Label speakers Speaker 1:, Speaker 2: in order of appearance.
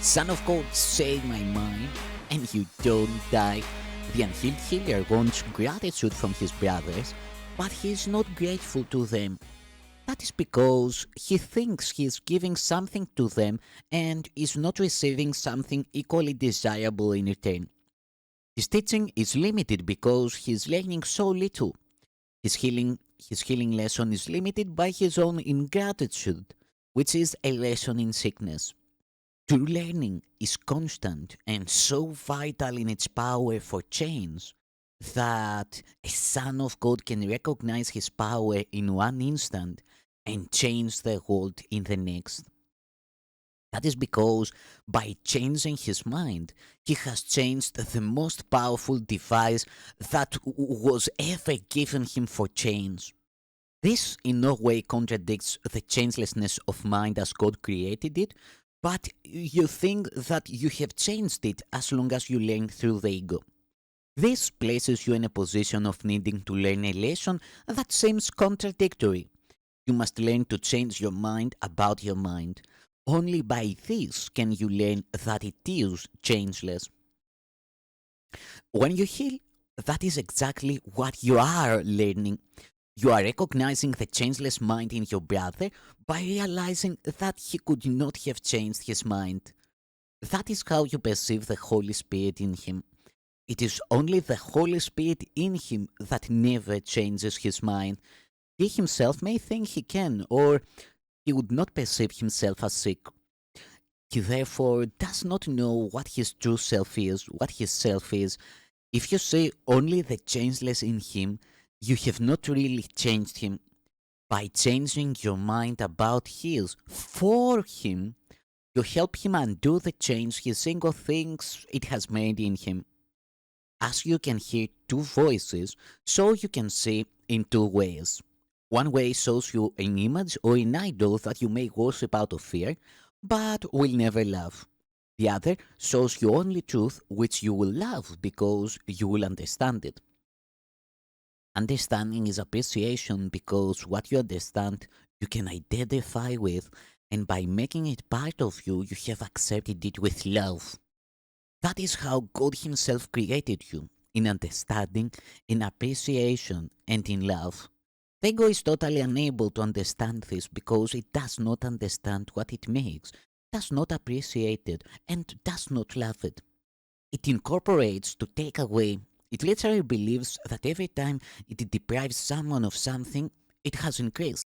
Speaker 1: Son of God, save my mind, and you don't die. The unhealed healer wants gratitude from his brothers, but he is not grateful to them. That is because he thinks he is giving something to them and is not receiving something equally desirable in return. His teaching is limited because he is learning so little. His healing lesson is limited by his own ingratitude, which is a lesson in sickness. True learning is constant and so vital in its power for change that a son of God can recognize his power in one instant and change the world in the next. That is because by changing his mind, he has changed the most powerful device that was ever given him for change. This in no way contradicts the changelessness of mind as God created it, but you think that you have changed it as long as you learn through the ego. This places you in a position of needing to learn a lesson that seems contradictory. You must learn to change your mind about your mind. Only by this can you learn that it is changeless. When you heal, that is exactly what you are learning. You are recognizing the changeless mind in your brother by realizing that he could not have changed his mind. That is how you perceive the Holy Spirit in him. It is only the Holy Spirit in him that never changes his mind. He himself may think he can, or he would not perceive himself as sick. He therefore does not know what his true self is, what his self is. If you say only the changeless in him, you have not really changed him. By changing your mind about his for him, you help him undo the change his ego thinks it has made in him. As you can hear two voices, so you can see in two ways. One way shows you an image or an idol that you may worship out of fear, but will never love. The other shows you only truth which you will love because you will understand it. Understanding is appreciation because what you understand you can identify with, and by making it part of you, you have accepted it with love. That is how God Himself created you, in understanding, in appreciation, and in love. The ego is totally unable to understand this because it does not understand what it makes, does not appreciate it, and does not love it. It incorporates to take away. It literally believes that every time it deprives someone of something, it has increased.